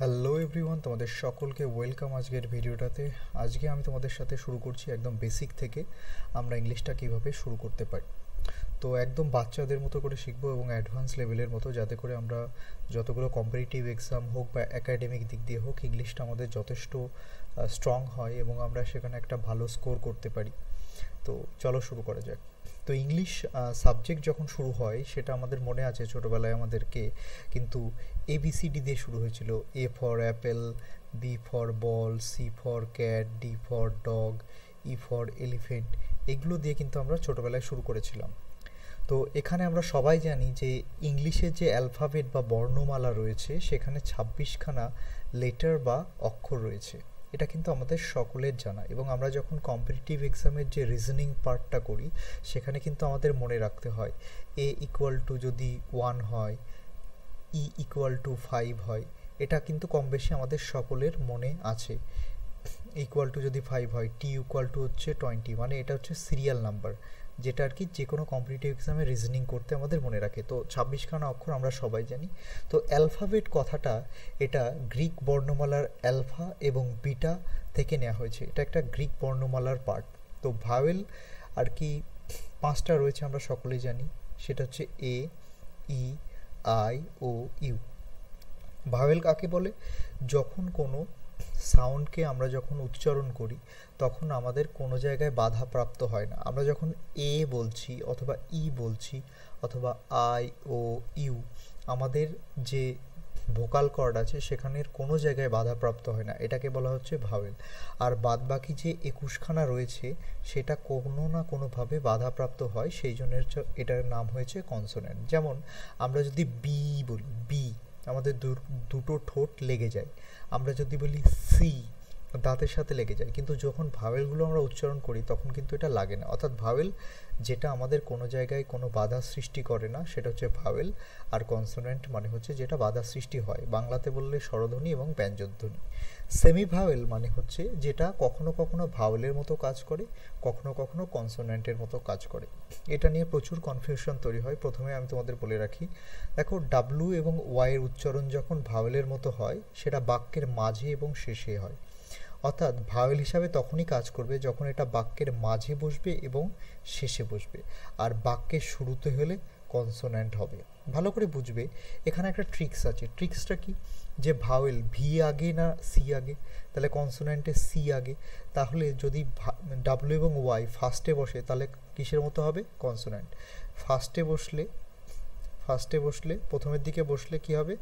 Hello everyone, তোমাদের সকলকে welcome আজকের ভিডিওটাতে। আজকে আমি তোমাদের সাথে শুরু করছি একদম বেসিক থেকে আমরা ইংলিশটা কিভাবে শুরু করতে পারি। তো একদম বাচ্চাদের মতো করে শিখবো এবং অ্যাডভান্স লেভেলের মতো, যাতে করে আমরা যতগুলো কম্পিটিটিভ এক্সাম হোক বা একাডেমিক দিক দিয়ে হোক, ইংলিশটা আমাদের যথেষ্ট স্ট্রং হয় এবং আমরা সেখানে একটা ভালো স্কোর করতে পারি। তো চলো শুরু করা যাক। তো ইংলিশ সাবজেক্ট যখন শুরু হয় সেটা আমাদের মনে আছে ছোটোবেলায় আমাদেরকে কিন্তু ABCD দিয়ে শুরু হয়েছিল। A for Apple, B for ball, C for cat, D for dog, E for elephant, এগুলো দিয়ে কিন্তু আমরা ছোটোবেলায় শুরু করেছিলাম। তো এখানে আমরা সবাই জানি যে ইংলিশের যে অ্যালফাবেট বা বর্ণমালা রয়েছে সেখানে 26খানা লেটার বা অক্ষর রয়েছে। এটা কিন্তু আমাদের সকলের জানা, এবং আমরা যখন কম্পিটিটিভ এক্সামের যে রিজনিং পার্টটা করি সেখানে কিন্তু আমাদের মনে রাখতে হয় A ইকুয়াল টু যদি 1 হয়, E ইকুয়াল টু 5 হয়, এটা কিন্তু কম বেশি আমাদের সকলের মনে আছে। ইকুয়াল টু যদি 5 হয়, T ইকুয়াল টু হচ্ছে 20, মানে এটা হচ্ছে সিরিয়াল নাম্বার, যেটা আর কি যে কোনো কম্পিটিটিভ এক্সামে রিজনিং করতে আমাদের মনে রাখে। তো 26খানা অক্ষর আমরা সবাই জানি। তো অ্যালফাবেট কথাটা এটা গ্রিক বর্ণমালার অ্যালফা এবং বিটা থেকে নেওয়া হয়েছে। এটা একটা গ্রিক বর্ণমালার পার্ট। তো ভাওয়েল আর কি 5টা রয়েছে, আমরা সকলেই জানি। সেটা হচ্ছে A, E, I, O, U। Vowel কাকে বলে? যখন কোনো সাউন্ডকে আমরা যখন উচ্চারণ করি তখন আমাদের কোনো জায়গায় বাধাপ্রাপ্ত হয় না। আমরা যখন এ বলছি অথবা ই বলছি অথবা আই ও ইউ, আমাদের যে ভোকাল কর্ড আছে সেখানের কোনো জায়গায় বাধাপ্রাপ্ত হয় না, এটাকে বলা হচ্ছে ভাওয়েল। আর বাদবাকি যে 21খানা রয়েছে সেটা কোনো না কোনোভাবে বাধাপ্রাপ্ত হয়, সেই জন্য এটার নাম হয়েছে কনসোনেন্ট। যেমন আমরা যদি বি বলি, বি আমাদের দুটো ঠোঁট লেগে যায়। আমরা যদি বলি সি, দাঁতের সাথে লেগে যায়। কিন্তু যখন ভাওয়েলগুলো আমরা উচ্চারণ করি তখন কিন্তু এটা লাগে না। অর্থাৎ ভাওয়েল যেটা আমাদের কোনো জায়গায় কোনো বাধা সৃষ্টি করে না সেটা হচ্ছে ভাওয়েল। আর কনসোনেন্ট মানে হচ্ছে যেটা বাধা সৃষ্টি হয়, বাংলাতে বললে স্বরধ্বনি এবং ব্যঞ্জনধ্বনি। সেমি ভাওয়েল মানে হচ্ছে যেটা কখনো কখনো ভাওয়েলের মতো কাজ করে, কখনো কখনো কনসোনেন্টের মতো কাজ করে। এটা নিয়ে প্রচুর কনফিউশন তৈরি হয়। প্রথমে আমি তোমাদের বলে রাখি, দেখো ডাব্লু এবং ওয়াইয়ের উচ্চারণ যখন ভাওয়েলের মতো হয় সেটা বাক্যের মাঝে এবং শেষে হয়। অর্থাৎ ভাওয়েল হিসাবে তখনই কাজ করবে যখন এটা বাক্যের মাঝে বসবে এবং শেষে বসবে, আর বাক্যের শুরুতে হলে কনসোন্যান্ট হবে। ভালো করে বুঝবে, এখানে একটা ট্রিক্স আছে। ট্রিক্সটা কি? যে ভাওয়েল ভি আগে না সি আগে? তাহলে কনসোন্যান্টে সি আগে। তাহলে যদি ডাব্লু এবং ওয়াই ফার্স্টে বসে তাহলে কিসের মতো হবে? কনসোন্যান্ট। ফার্স্টে বসলে প্রথমের দিকে বসলে কি হবে?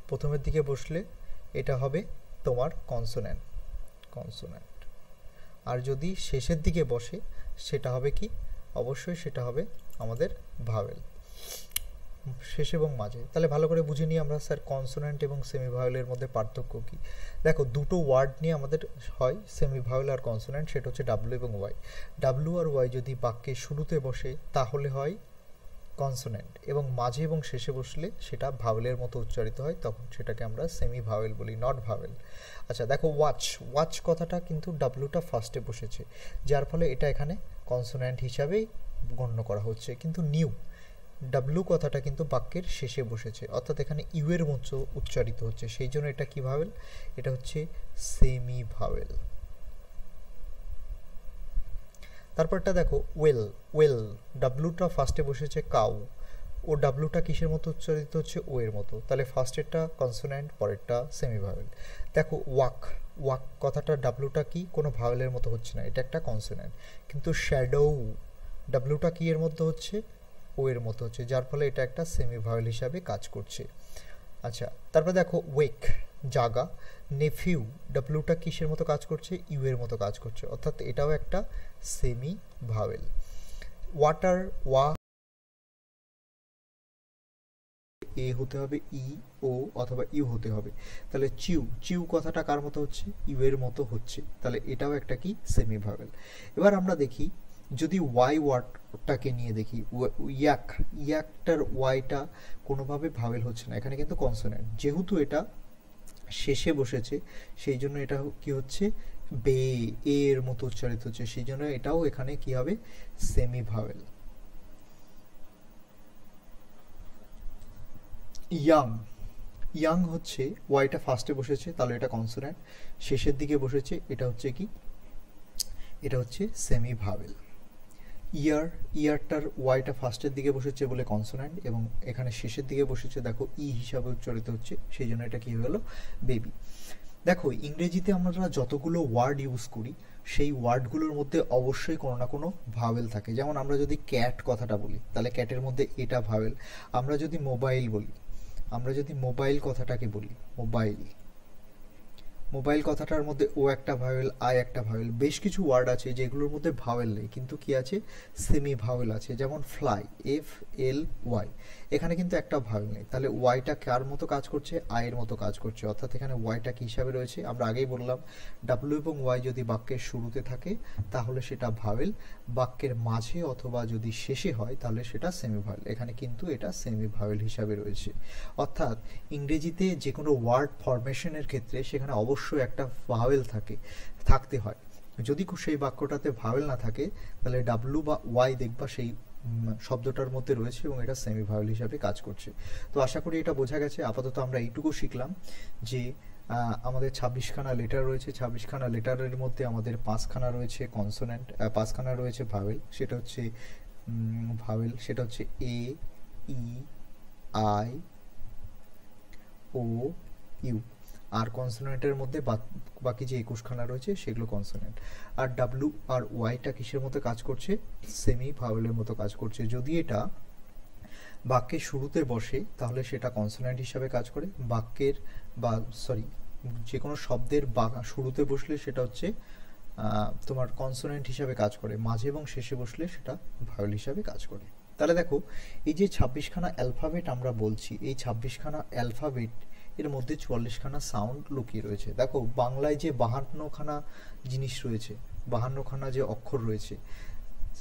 প্রথমের দিকে বসলে এটা হবে তোমার কনসোন্যান্ট। আর যদি শেষের দিকে বসে সেটা হবে কি? অবশ্যই সেটা হবে আমাদের ভাওয়েল, শেষ এবং মাঝে। তাহলে ভালো করে বুঝে নিই আমরা, স্যার কনসোন্যান্ট এবং সেমি ভাওয়েলের মধ্যে পার্থক্য কি। দেখো, দুটো ওয়ার্ড নিয়ে আমাদের হয় সেমি ভাওয়েল আর কনসোন্যান্ট, সেটা হচ্ছে ডাব্লু এবং ওয়াই। ডাব্লু আর ওয়াই যদি বাক্যের শুরুতে বসে তাহলে হয় কনসোন্যান্ট, এবং মাঝে এবং শেষে বসলে সেটা ভাওয়েলের মতো উচ্চারিত হয়, তখন সেটাকে আমরা সেমি ভাওয়েল বলি, নট ভাওয়েল। আচ্ছা দেখো, ওয়াচ কথাটা কিন্তু ডাব্লুটা ফার্স্টে বসেছে, যার ফলে এটা এখানে কনসোন্যান্ট হিসাবেই গণ্য করা হচ্ছে। কিন্তু নিউ ডাব্লু কথাটা কিন্তু বাক্যের শেষে বসেছে, অর্থাৎ এখানে ইউ এর মতো উচ্চারিত হচ্ছে, সেই জন্য এটা কি ভাওয়েল? এটা হচ্ছে সেমি ভাওয়েল। তারপরটা দেখো, ওয়েল ডাব্লুটা ফার্স্টে বসেছে কাউ, ও ডাব্লুটা কিসের মতো উচ্চারিত হচ্ছে? ও এর মতো। তাহলে ফার্স্টেরটা কনসোন্যান্ট, পরেরটা সেমি ভাওয়েল। দেখো, ওয়াক কথাটা ডাব্লুটা কি কোনো ভাওয়েলের মতো হচ্ছে না, এটা একটা কনসোন্যান্ট। কিন্তু শ্যাডো ডাব্লুটা কি এর মধ্যে হচ্ছে? ও এর মতো হচ্ছে, যার ফলে এটা একটা সেমি ভাওয়েল হিসাবে কাজ করছে। আচ্ছা, তারপর দেখো ওয়েক জাগা, নেফিউ ডাব্লুটা কিসের মতো কাজ করছে? ইউ এর মতো কাজ করছে, অর্থাৎ এটাও একটা সেমি ভাওয়েল। ওয়াটার এ হতে হবে ই, ও অথবা ইউ হতে হবে। তাহলে চিউ কথাটা কার মতো হচ্ছে? ইউ এর মতো হচ্ছে, তাহলে এটাও একটা কি সেমি ভাওয়েল। এবার আমরা দেখি, যদি ওয়াই ওয়ার্ডটাকে নিয়ে দেখি, ইয়াকটার ওয়াইটা কোনোভাবে ভাওয়েল হচ্ছে না, এখানে কিন্তু কনসোন্যান্ট। যেহেতু এটা শেষে বসেছে সেই জন্য এটা কি হচ্ছে? বে এর মতো উচ্চারিত হচ্ছে, সেই জন্য এটাও এখানে কি হবে? Semi vowel. ইয়াং ইয়াং হচ্ছে ওয়াইটা ফার্স্টে বসেছে, তাহলে এটা কনসোনেন্ট। শেষের দিকে বসেছে, এটা হচ্ছে কি, এটা হচ্ছে সেমি ভাওয়েল। ইয়ার, ইয়ারটার ওয়াইটা ফার্স্টের দিকে বসেছে বলে কনসোনেন্ট, এবং এখানে শেষের দিকে বসেছে দেখো ই হিসাবে উচ্চারিত হচ্ছে, সেই জন্য এটা কি হয়ে গেল, বেবি। দেখো ইংরেজিতে আমরা যতগুলো ওয়ার্ড ইউজ করি সেই ওয়ার্ডগুলোর মধ্যে অবশ্যই কোনো না কোনো ভাওয়েল থাকে। যেমন আমরা যদি ক্যাট কথাটা বলি তাহলে ক্যাটের মধ্যে এটা ভাওয়েল। আমরা যদি মোবাইল বলি, আমরা যদি মোবাইল কথাটাকে বলি, মোবাইল, মোবাইল কথাটার মধ্যে ও একটা ভাওয়েল, আই একটা ভাওয়েল। বেশ কিছু ওয়ার্ড আছে যেগুলোর মধ্যে ভাওয়েল নেই কিন্তু কি আছে, সেমি ভাওয়েল আছে। যেমন ফ্লাই, এফ এল ওয়াই, এখানে কিন্তু একটা ভাওয়েল নেই, তাহলে ওয়াইটা কার মতো কাজ করছে, আয়ের মতো কাজ করছে। অর্থাৎ এখানে ওয়াইটা কি হিসাবে রয়েছে, আমরা আগেই বললাম ডাব্লিউ এবং ওয়াই যদি বাক্যের শুরুতে থাকে তাহলে সেটা ভাওয়েল, বাক্যের মাঝে অথবা যদি শেষে হয় তাহলে সেটা সেমি ভাওয়েল। এখানে কিন্তু এটা সেমি ভাওয়েল হিসাবে রয়েছে। অর্থাৎ ইংরেজিতে যে কোনো ওয়ার্ড ফরমেশনের ক্ষেত্রে সেখানে অবশ্যই একটা ভাওয়েল থাকতে হয়। যদি সেই বাক্যটাতে ভাওয়েল না থাকে তাহলে ডাব্লু বা ওয়াই দেখবা সেই শব্দটার মধ্যে রয়েছে এবং এটা সেমি ভাওয়েল হিসাবে কাজ করছে। তো আশা করি এটা বোঝা গেছে। আপাতত আমরা এইটুকু শিখলাম যে আমাদের 26খানা লেটার রয়েছে, 26খানা লেটারের মধ্যে আমাদের 5খানা রয়েছে কনসোনেন্ট, 5খানা রয়েছে ভাওয়েল। সেটা হচ্ছে ভাওয়েল, সেটা হচ্ছে এ, ই, আই, ও, ইউ। আর কনসোনেন্টের মধ্যে বাকি যে 21খানা রয়েছে সেগুলো কনসোনেন্ট। আর ডাব্লু আর ওয়াইটা কিসের মতো কাজ করছে, সেমি ভাওয়েলের মতো কাজ করছে। যদি এটা বাক্যের শুরুতে বসে তাহলে সেটা কনসোনেন্ট হিসাবে কাজ করে, বাক্যের বা সরি যে কোনো শব্দের শুরুতে বসলে সেটা হচ্ছে তোমার কনসোনেন্ট হিসাবে কাজ করে, মাঝে এবং শেষে বসলে সেটা ভাওয়েল হিসাবে কাজ করে। তাহলে দেখো এই যে 26খানা অ্যালফাবেট আমরা বলছি, এই 26খানা অ্যালফাবেট এর মধ্যে 44খানা সাউন্ড লুকিয়ে রয়েছে। দেখো বাংলায় যে 52খানা জিনিস রয়েছে, 52খানা যে অক্ষর রয়েছে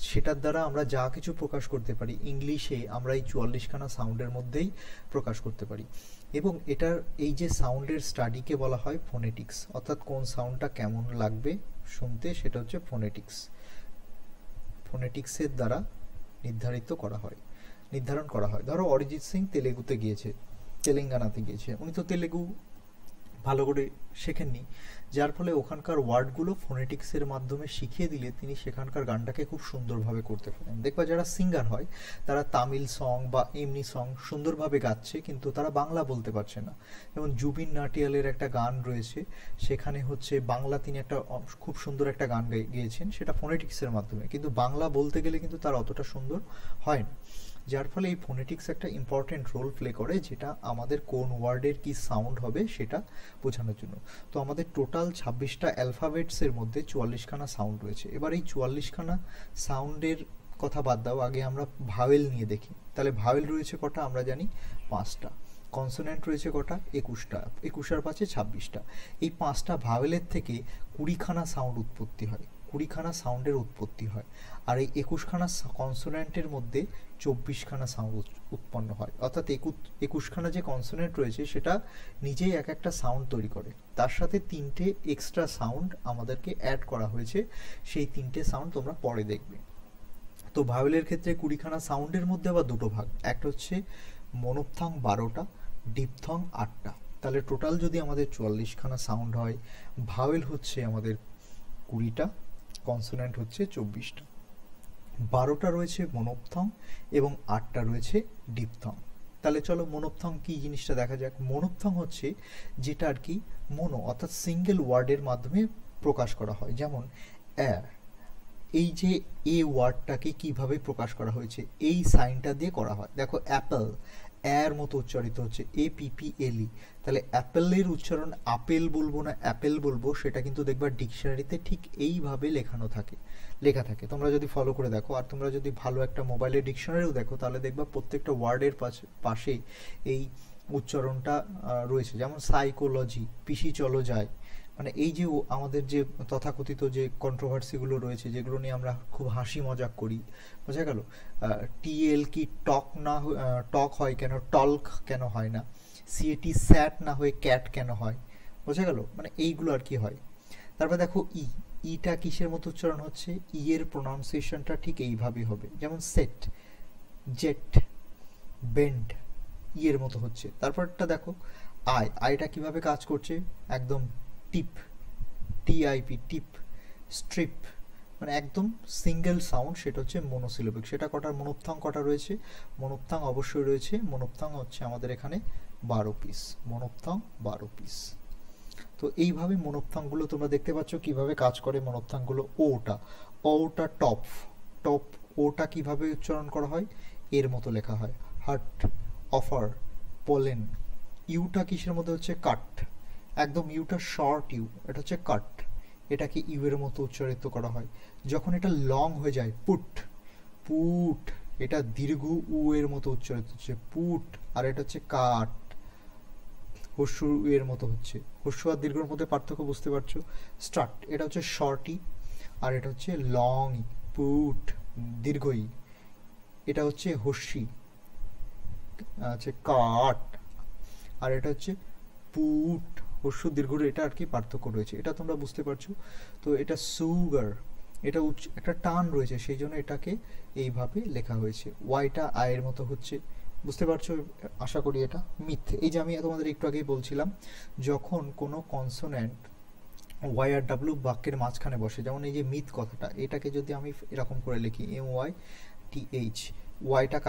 সেটার দ্বারা আমরা যা কিছু প্রকাশ করতে পারি, ইংলিশে আমরা এই 44খানা সাউন্ডের মধ্যেই প্রকাশ করতে পারি। এবং এটার এই যে সাউন্ডের স্টাডিকে বলা হয় ফোনেটিক্স, অর্থাৎ কোন সাউন্ডটা কেমন লাগবে শুনতে সেটা হচ্ছে ফোনেটিক্স। ফোনেটিক্সের দ্বারা নির্ধারণ করা হয়। ধরো অরিজিৎ সিং তেলেগুতে গিয়েছে, তেলেঙ্গানাতে গিয়েছে, উনি তো তেলেগু ভালো করে শেখেননি, যার ফলে ওখানকার ওয়ার্ডগুলো ফোনেটিক্সের মাধ্যমে শিখিয়ে দিলে তিনি সেখানকার গানটাকে খুব সুন্দরভাবে করতে পারেন। দেখবা যারা সিঙ্গার হয় তারা তামিল সং বা এমনি সং সুন্দরভাবে গাচ্ছে কিন্তু তারা বাংলা বলতে পারছে না। যেমন জুবিন নাটিয়ালের একটা গান রয়েছে, সেখানে হচ্ছে বাংলা তিনি একটা খুব সুন্দর একটা গান গেয়েছেন, সেটা ফোনেটিক্সের মাধ্যমে, কিন্তু বাংলা বলতে গেলে কিন্তু তার অতটা সুন্দর হয় না। যার ফলে এই ফোনেটিক্স একটা ইম্পর্টেন্ট রোল প্লে করে, যেটা আমাদের কোন ওয়ার্ডের কি সাউন্ড হবে সেটা বোঝানোর জন্য। তো আমাদের টোটাল 26টা অ্যালফাবেটসের মধ্যে 44খানা সাউন্ড রয়েছে। এবার এই 44খানা সাউন্ডের কথা বাদ দাও, আগে আমরা ভাওয়েল নিয়ে দেখি। তাহলে ভাওয়েল রয়েছে কটা আমরা জানি, 5টা। কনসোনেন্ট রয়েছে কটা, 21টা। 21 আর 5 26টা। এই 5টা ভাওয়েলের থেকে 20খানা সাউন্ড উৎপত্তি হয়, 20খানা সাউন্ডের উৎপত্তি হয়। আর এই 21খানা কনসোনেন্টের মধ্যে 24খানা সাউন্ড উৎপন্ন হয়। অর্থাৎ 21খানা যে কনসোনেন্ট রয়েছে সেটা নিজেই এক একটা সাউন্ড তৈরি করে, তার সাথে 3টে এক্সট্রা সাউন্ড আমাদেরকে অ্যাড করা হয়েছে, সেই 3টে সাউন্ড তোমরা পরে দেখবে। তো ভাওয়েলের ক্ষেত্রে 20খানা সাউন্ডের মধ্যে আবার দুটো ভাগ, একটা হচ্ছে মনোপথং 12টা, ডিপথং 8টা। তাহলে টোটাল যদি আমাদের 44খানা সাউন্ড হয়, ভাওয়েল হচ্ছে আমাদের 20টা, কনসোনেন্ট হচ্ছে 24টা। 12টা রয়েছে মনোপথং এবং 8টা রয়েছে ডিপথং। তাহলে চলো মনোপথং কি জিনিসটা দেখা যাক। মনোপথং হচ্ছে যেটা আর কি মনো অর্থাৎ সিঙ্গেল ওয়ার্ডের মাধ্যমে প্রকাশ করা হয়। যেমন এই যে এ ওয়ার্ডটাকে কিভাবে প্রকাশ করা হয়েছে, এই সাইনটা দিয়ে করা হয়। দেখো অ্যাপেল, এর মতো উচ্চারিত হচ্ছে, APPLE। তাহলে অ্যাপেলের উচ্চারণ আপেল বলবো না অ্যাপেল বলবো, সেটা কিন্তু দেখবা ডিকশনারিতে ঠিক এইভাবে লেখা থাকে। তোমরা যদি ফলো করে দেখো, আর তোমরা যদি ভালো একটা মোবাইলের ডিকশনারিও দেখো, তাহলে দেখবা প্রত্যেকটা ওয়ার্ডের পাশে এই উচ্চারণটা রয়েছে। যেমন সাইকোলজি, পিসি চলো যায়, মানে এই যে আমাদের যে তথাকথিত যে কন্ট্রোভার্সিগুলো রয়েছে, যেগুলো নিয়ে আমরা খুব হাসি মজাক করি, বোঝা গেল। TL কি টক হয় কেন, টল্ক কেন হয় না, CAT স্যাট না হয়ে ক্যাট কেন হয়, বোঝা গেল, মানে এইগুলো আর কি হয়। তারপর দেখো ইটা কিসের মতো উচ্চারণ হচ্ছে, এর প্রোনাউন্সিয়েশনটা ঠিক এইভাবে হবে। যেমন সেট, জেট, বেন্ড, এর মতো হচ্ছে। তারপরটা দেখো আইটা কিভাবে কাজ করছে, একদম টিপ, টিআইপি, টিপ, স্ট্রিপ, মানে একদম সিঙ্গেল সাউন্ড, সেটা হচ্ছে মনোসিলেবিক। সেটা কটার মনোপথং কটা রয়েছে, মনোপথং অবশ্যই রয়েছে, মনোপথং হচ্ছে আমাদের এখানে 12 পিস, মনোপথং 12 পিস। তো এইভাবে মনোপথংগুলো তোমরা দেখতে পাচ্ছ কিভাবে কাজ করে মনোপথংগুলো। ওটা টপ, টপ, ওটা কিভাবে উচ্চারণ করা হয়, এর মতো লেখা হয়, হাট, অফার, পোলেন। ইউটা কিসের মধ্যে হচ্ছে, কাট, একদম ইউটা শর্ট ইউ, এটা হচ্ছে কাট, এটাকে ইউ এর মতো উচ্চারিত করা হয়। যখন এটা লং হয়ে যায়, পুট, পুট, এটা দীর্ঘ উ এর মতো উচ্চারিত হচ্ছে, পুট। আর এটা হচ্ছে কাট, হস্যু এর মতো হচ্ছে। হস্যু আর দীর্ঘের মধ্যে পার্থক্য বুঝতে পারছো। স্টার্ট, এটা হচ্ছে শর্টি, আর এটা হচ্ছে লং, পুট, দীর্ঘই, এটা হচ্ছে হস্যি, আছে কাট, আর এটা হচ্ছে পুট, হস্য দীর্ঘর, এটা আর কি পার্থক্য রয়েছে, এটা তোমরা বুঝতে পারছো। তো এটা সুগার, এটা একটা টান রয়েছে, সেই জন্য এটাকে এইভাবে লেখা হয়েছে। ওয়াইটা আয়ের মতো হচ্ছে, বুঝতে পারছো আশা করি। এটা মিথ, এই যে আমি তোমাদের একটু আগেই বলছিলাম, যখন কোনো কনসোনেন্ট ওয়াই আর ডাব্লিউ বাক্যের মাঝখানে বসে, যেমন এই যে মিথ কথাটা, এটাকে যদি আমি এরকম করে লিখি MYTH, ওয়াইটা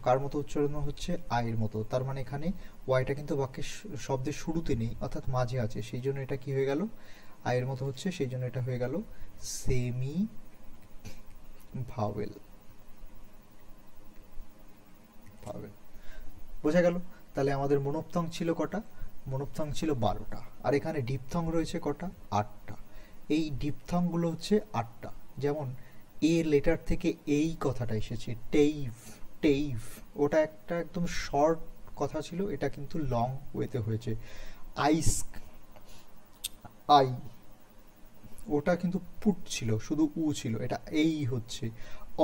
কার মতো উচ্চারণ হচ্ছে, আয়ের মতো, তার মানে এখানে ওয়াইটা কিন্তু বাক্যের শব্দের শুরুতে নেই, অর্থাৎ মাঝে আছে, সেই জন্য এটা কি হয়ে গেল, আয়ের মতো হচ্ছে, সেই জন্য এটা হয়ে গেল সেমি ভাওয়েল, ভাওয়েল। বোঝা গেল? তাহলে আমাদের মনোপথং ছিল কটা, মনোপথং ছিল 12টা, আর এখানে ডিপথং রয়েছে কটা, 8টা। এই ডিপথংগুলো হচ্ছে 8টা, যেমন এ লেটার থেকে এই কথাটা এসেছে, টেইভ, টেইভ, ওটা একটা একদম শর্ট কথা ছিল, এটা কিন্তু লং ওয়েতে হয়েছে। আইস, আই, ওটা কিন্তু পুট ছিল, শুধু উ ছিল, এটা এই হচ্ছে,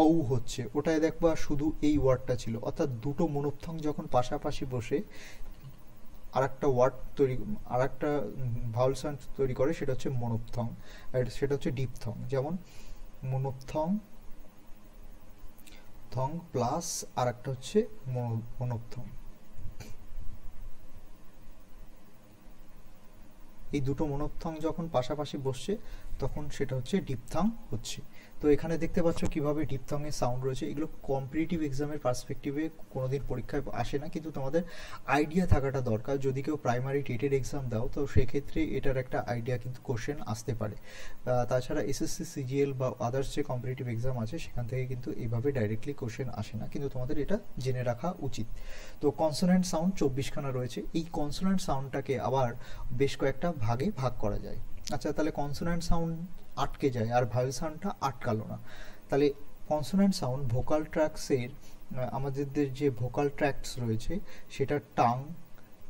ঔ হচ্ছে, ওটায় দেখবা শুধু এই ওয়ার্ডটা ছিল। অর্থাৎ দুটো মনোপথং যখন পাশাপাশি বসে আরেকটা ওয়ার্ড তৈরি, আরেকটা ভাওয়েল সাউন্ড তৈরি করে, সেটা হচ্ছে মনোপথং, আর সেটা হচ্ছে ডিপথং। যেমন মনোপথং, থং প্লাস আর একটা হচ্ছে মনোপথং, এই দুটো মনোপথং যখন পাশাপাশি বসছে তখন সেটা হচ্ছে ডিপথং হচ্ছে। তো এখানে দেখতে পাচ্ছ কিভাবে ডিপথং এর সাউন্ড রয়েছে। এগুলো কম্পিটিটিভ এক্সামের পার্সপেক্টিভে কোনোদিন পরীক্ষায় আসে না, কিন্তু তোমাদের আইডিয়া থাকাটা দরকার। যদি কেউ প্রাইমারি টেটের এক্সাম দাও তো সেক্ষেত্রে এটার একটা আইডিয়া কিন্তু কোশ্চেন আসতে পারে। তাছাড়া এসএসসি, সিজিএল বা আদার্স যে কম্পিটিটিভ এক্সাম আছে সেখান থেকে কিন্তু এইভাবে ডাইরেক্টলি কোশ্চেন আসে না, কিন্তু তোমাদের এটা জেনে রাখা উচিত। তো কনসোনেন্ট সাউন্ড 24খানা রয়েছে। এই কনসোনেন্ট সাউন্ডটাকে আবার বেশ কয়েকটা ভাগে ভাগ করা যায়। আচ্ছা, তাহলে কনসোনেন্ট সাউন্ড আটকে যায় আর ভাওয়েল সাউন্ডটা আটকালো না। তাহলে কনসোনেন্ট সাউন্ড ভোকাল ট্র্যাক্টসের, আমাদের যে ভোকাল ট্র্যাক্টস রয়েছে সেটা টাং,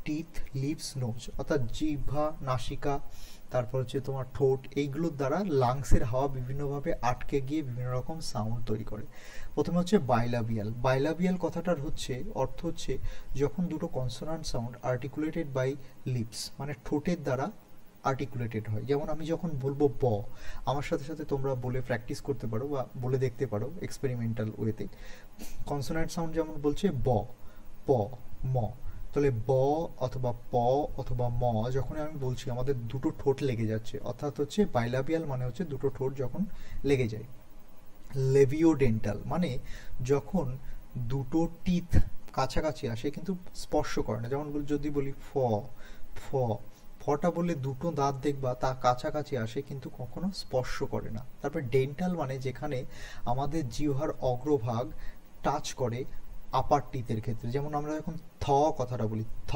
টিথ, লিপস, নোজ, অর্থাৎ জিহ্বা, নাসিকা, তারপর হচ্ছে তোমার ঠোঁট, এইগুলোর দ্বারা লাংসের হাওয়া বিভিন্নভাবে আটকে গিয়ে বিভিন্ন রকম সাউন্ড তৈরি করে। প্রথমে হচ্ছে বাইলাবিয়াল। বাইলাবিয়াল কথাটার হচ্ছে অর্থ হচ্ছে যখন দুটো consonant sound articulated by lips, মানে ঠোঁটের দ্বারা আর্টিকুলেটেড হয়। যেমন আমি যখন বলবো ব, আমার সাথে সাথে তোমরা বলে প্র্যাকটিস করতে পারো বা বলে দেখতে পারো এক্সপেরিমেন্টাল ওয়েতে। কনসোনেন্ট সাউন্ড যেমন বলছে ব, প, ম, তাহলে ব অথবা প অথবা ম যখন আমি বলছি আমাদের দুটো ঠোঁট লেগে যাচ্ছে, অর্থাৎ হচ্ছে বাইলাবিয়াল মানে হচ্ছে দুটো ঠোঁট যখন লেগে যায়। লেভিওডেন্টাল মানে যখন দুটো টিথ কাছাকাছি আসে কিন্তু স্পর্শ করে না। যেমন যদি বলি ফ, ফ, ফটা বললে দুটো দাঁত দেখবা তা কাছাকাছি আসে কিন্তু কখনো স্পর্শ করে না। তারপর ডেন্টাল মানে যেখানে আমাদের জিহ্বার অগ্রভাগ টাচ করে আপার টিথের ক্ষেত্রে। যেমন আমরা যখন থ কথাটা বলি, থ,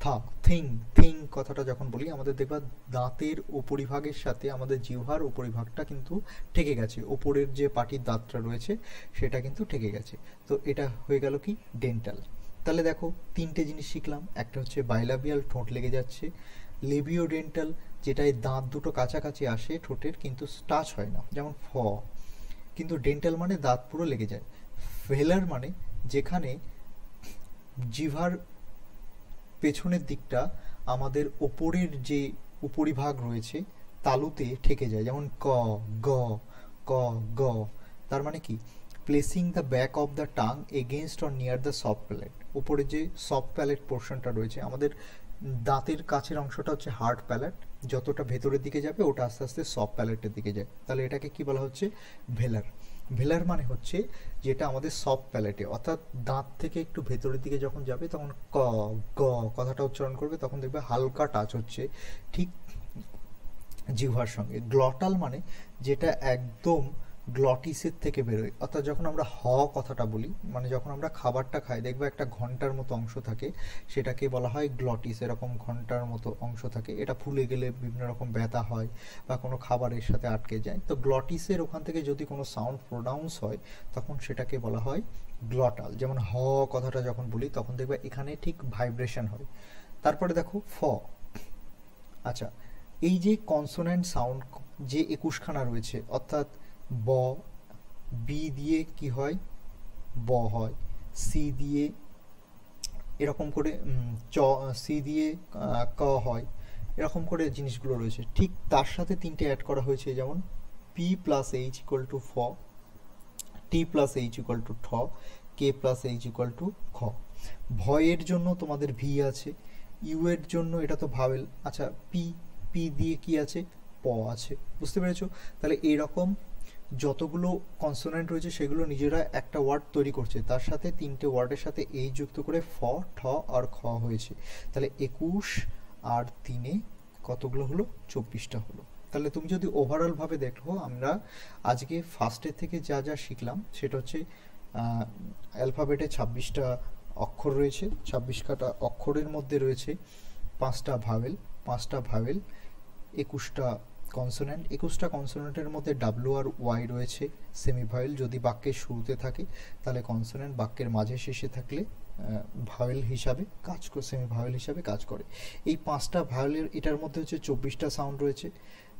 থা, থিং, থিং কথাটা যখন বলি আমাদের দেখবা দাঁতের উপরিভাগের সাথে আমাদের জিহ্বার উপরিভাগটা কিন্তু ঠেকে গেছে, ওপরের যে পাটির দাঁতটা রয়েছে সেটা কিন্তু ঠেকে গেছে। তো এটা হয়ে গেল কি ডেন্টাল। তাহলে দেখো তিনটে জিনিস শিখলাম, একটা হচ্ছে বাইলাবিয়াল ঠোঁট লেগে যাচ্ছে, লেভিওডেন্টাল যেটায় দাঁত দুটো কাছাকাছি আসে ঠোঁটের কিন্তু টাচ হয় না, যেমন ফ, কিন্তু ডেন্টাল মানে দাঁত পুরো লেগে যায়। ভেলার মানে যেখানে জিহ্বার পেছনের দিকটা আমাদের ওপরের যে উপরিভাগ রয়েছে তালুতে ঠেকে যায়, যেমন ক, গ, ক, গ। তার মানে কি placing the back of the tongue against or near the soft palate, ওপরে যে সফট প্যালেট পোর্শনটা রয়েছে আমাদের দাঁতের কাছের অংশটা হচ্ছে হার্ড প্যালেট, যতটা ভেতরের দিকে যাবে ওটা আস্তে আস্তে সফট প্যালেটের দিকে যায়, তাহলে এটাকে কি বলা হচ্ছে? ভেলার। ভেলার মানে হচ্ছে যেটা আমাদের সফট প্যালেটে, অর্থাৎ দাঁত থেকে একটু ভেতরের দিকে যখন যাবে তখন ক গ কথাটা উচ্চারণ করবে, তখন দেখবে হালকা টাচ হচ্ছে ঠিক জিহ্বার সঙ্গে। গ্লটাল মানে যেটা একদম গ্লটিসের থেকে বেরোয়, অর্থাৎ যখন আমরা হ কথাটা বলি, মানে যখন আমরা খাবারটা খাই দেখবে একটা ঘন্টার মতো অংশ থাকে, সেটাকে বলা হয় গ্লটিস। এরকম ঘন্টার মতো অংশ থাকে, এটা ফুলে গেলে বিভিন্ন রকম ব্যথা হয় বা কোনো খাবারের সাথে আটকে যায়, তো গ্লটিসের ওখান থেকে যদি কোনো সাউন্ড প্রোনাউন্স হয় তখন সেটাকে বলা হয় গ্লটাল। যেমন হ কথাটা যখন বলি তখন দেখবে এখানে ঠিক ভাইব্রেশন হয়। তারপরে দেখো ফ। আচ্ছা, এই যে কনসোনেন্ট সাউন্ড যে 21খানা রয়েছে, অর্থাৎ ব, বি দিয়ে কি হয়? ব হয়। সি দিয়ে এরকম করে চ, সি দিয়ে ক হয়, এরকম করে জিনিসগুলো রয়েছে। ঠিক তার সাথে তিনটে অ্যাড করা হয়েছে, যেমন P plus H equal to ফ, টি প্লাস এইচ ইকুয়াল টু ঠ, k plus H equal to খ। ভয়ের জন্য তোমাদের ভি আছে, ইউ এর জন্য এটা তো ভাওয়েল। আচ্ছা, পি, পি দিয়ে কি আছে? প আছে। বুঝতে পেরেছো? তাহলে এইরকম যতগুলো কনসোনেন্ট রয়েছে সেগুলো নিজেরা একটা ওয়ার্ড তৈরি করছে, তার সাথে তিনটে ওয়ার্ডের সাথে এই যুক্ত করে ফ, ঠ আর খ হয়েছে। তাহলে 21 আর 3 কতগুলো হলো? 24টা হলো। তাহলে তুমি যদি ওভারঅলভাবে দেখো, আমরা আজকে ফার্স্টের থেকে যা যা শিখলাম সেটা হচ্ছে অ্যালফাবেটে 26টা অক্ষর রয়েছে, 26টা অক্ষরের মধ্যে রয়েছে 5টা ভাওয়েল, 5টা ভাওয়েল, 21টা কনসোনেন্ট, 21টা কনসোনেন্টের মধ্যে ডাব্লিউ আর ওয়াই রয়েছে সেমি ভাওয়েল। যদি বাক্যের শুরুতে থাকে তাহলে কনসোনেন্ট, বাক্যের মাঝে শেষে থাকলে ভাওয়েল হিসাবে কাজ করে, সেমি ভাওয়েল হিসাবে কাজ করে। এই 5টা ভাওয়েলের, এটার মধ্যে হচ্ছে 24টা সাউন্ড রয়েছে,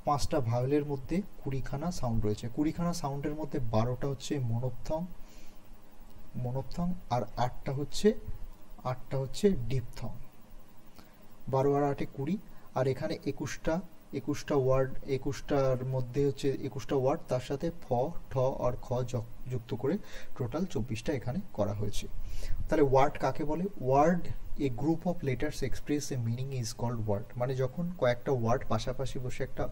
5টা ভাওয়েলের মধ্যে 20খানা সাউন্ড রয়েছে। 20খানা সাউন্ডের মধ্যে 12টা হচ্ছে মনোপথং, মনোপথং, আর 8টা হচ্ছে ডিপথং। 12 আর 8 20, আর এখানে 21টা ওয়ার্ড, 21টার মধ্যে হচ্ছে 21টা ওয়ার্ড, তার সাথে ফ, ঠ আর খ যুক্ত করে টোটাল 24টা এখানে করা হয়েছে। তাহলে ওয়ার্ড কাকে বলে? Word a group of letters express a meaning is called word. মানে যখন কয়েকটা ওয়ার্ড পাশাপাশি বসে একটা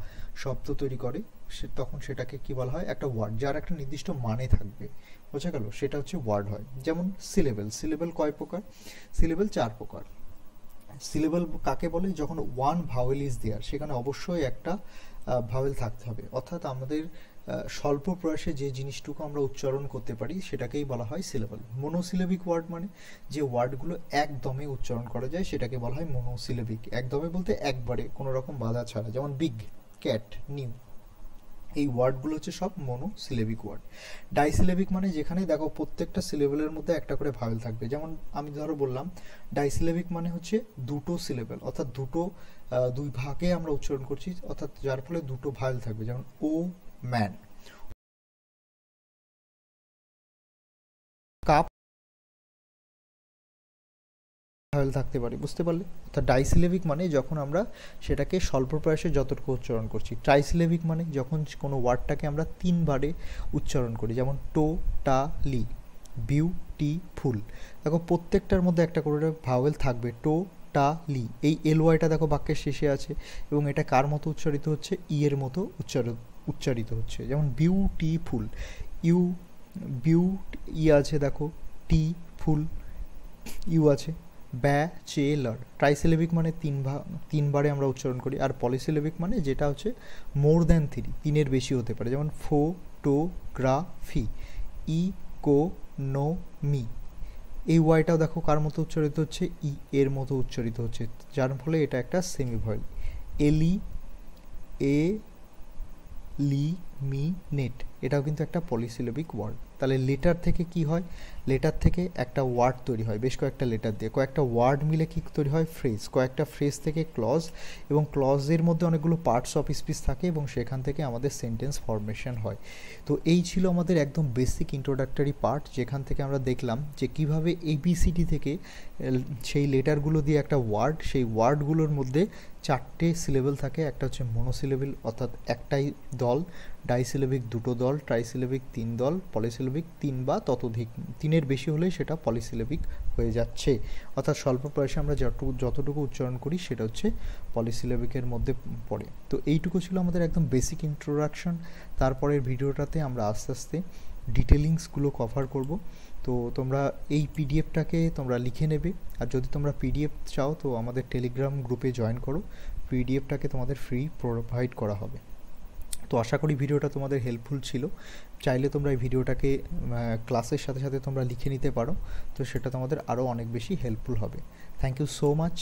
শব্দ তৈরি করে তখন সেটাকে কি বলা হয়? একটা ওয়ার্ড, যার একটা নির্দিষ্ট মানে থাকবে। বোঝা গেল? সেটা হচ্ছে ওয়ার্ড হয়। যেমন সিলেবেল। সিলেবেল কয় প্রকার? সিলেবেল 4 প্রকার। সিলেবল কাকে বলে? যখন ওয়ান ভাওয়েল ইজ দেয়ার, সেখানে অবশ্যই একটা ভাওয়েল থাকতে হবে, অর্থাৎ আমাদের স্বল্প প্রয়াসে যে জিনিসটুকু আমরা উচ্চারণ করতে পারি সেটাকেই বলা হয় সিলেবল। মনোসিলেবিক ওয়ার্ড মানে যে ওয়ার্ডগুলো একদমে উচ্চারণ করা যায় সেটাকে বলা হয় মনোসিলেবিক। একদমে বলতে একবারে, কোনো রকম বাধা ছাড়া। যেমন বিগ, ক্যাট, নিউ, এই ওয়ার্ডগুলো হচ্ছে সব মনোসিলেবিক ওয়ার্ড। ডাইসিলেবিক মানে যেখানে দেখো প্রত্যেকটা সিলেবেলের মধ্যে একটা করে ভাওয়েল থাকবে। যেমন আমি ধরো বললাম ডাইসিলেবিক মানে হচ্ছে দুটো সিলেবেল, অর্থাৎ দুই ভাগে আমরা উচ্চারণ করছি, অর্থাৎ যার ফলে দুটো ভাওয়েল থাকবে। যেমন ও ম্যান, কাপ ভাওয়েল থাকতে পারে। বুঝতে পারলে? অর্থাৎ ডাইসিলেবিক মানে যখন আমরা সেটাকে স্বল্প প্রয়াসে যতটুকু উচ্চারণ করছি। ট্রাইসিলেবিক মানে যখন কোনো ওয়ার্ডটাকে আমরা 3 বারে উচ্চারণ করি। যেমন টো, টা, লি, বিউটিফুল। দেখো প্রত্যেকটার মধ্যে একটা করে ভাওয়েল থাকবে। টো, টা, লি, এই এল ওয়াইটা দেখো বাক্যের শেষে আছে এবং এটা কার মতো উচ্চারিত হচ্ছে? ই এর মতো উচ্চারিত হচ্ছে। যেমন বিউটিফুল, ইউ, ই আছে দেখো, টি, ফুল, ইউ আছে। ব্যাচেলর। ট্রাইসিলেবিক মানে 3 বারে আমরা উচ্চারণ করি। আর পলিসিলেবিক মানে যেটা হচ্ছে মোর দ্যান 3 এর বেশি হতে পারে। যেমন ফোটোগ্রাফি, ইকোনমি, এই ওয়াইটাও দেখো কার মতো উচ্চারিত হচ্ছে? ই এর মতো উচ্চারিত হচ্ছে, যার ফলে এটা একটা সেমি ভয়েল। এলি, এলিমিনেট, এটাও কিন্তু একটা পলিসিলেবিক ওয়ার্ড। তাহলে লেটার থেকে কি হয়? লেটার থেকে একটা ওয়ার্ড তৈরি হয়, বেশ কয়েকটা লেটার দিয়ে কয়েকটা ওয়ার্ড মিলে কি তৈরি হয়? ফ্রেজ। কয়েকটা ফ্রেজ থেকে ক্লজ, এবং ক্লজের মধ্যে অনেকগুলো পার্টস অফ স্পিচ থাকে এবং সেখান থেকে আমাদের সেন্টেন্স ফরমেশন হয়। তো এই ছিল আমাদের একদম বেসিক ইন্ট্রোডাক্টরি পার্ট, যেখান থেকে আমরা দেখলাম যে কিভাবে এবিসিডি থেকে সেই লেটারগুলো দিয়ে একটা ওয়ার্ড, সেই ওয়ার্ডগুলোর মধ্যে 4টে সিলেবেল থাকে। একটা হচ্ছে মনোসিলেবেল অর্থাৎ একটাই দল, ডাইসিলেবিক 2টো দল, ট্রাইসিলেবিক 3 দল, পলিসিলেবিক 3 বা ততোধিক, 3-এর 3-এর বেশি হলেই সেটা পলিসিলেবিক হয়ে যাচ্ছে, অর্থাৎ স্বল্প প্রয়াসে আমরা যতটুকু উচ্চারণ করি সেটা হচ্ছে পলিসিলেবিকের মধ্যে পড়ে। তো এইটুকু ছিল আমাদের একদম বেসিক ইন্ট্রোডাকশন। তারপরের ভিডিওটাতে আমরা আস্তে আস্তে ডিটেলিংসগুলো কভার করব। তো তোমরা এই পিডিএফটাকে তোমরা লিখে নেবে, আর যদি তোমরা পিডিএফ চাও তো আমাদের টেলিগ্রাম গ্রুপে জয়েন করো, পিডিএফটাকে তোমাদের ফ্রি প্রোভাইড করা হবে। তো আশা করি ভিডিওটা তোমাদের হেল্পফুল ছিল। চাইলে তোমরা এই ভিডিওটাকে ক্লাসের সাথে সাথে তোমরা লিখে নিতে পারো, তো সেটা তোমাদের আরও অনেক বেশি হেল্পফুল হবে। Thank you so much.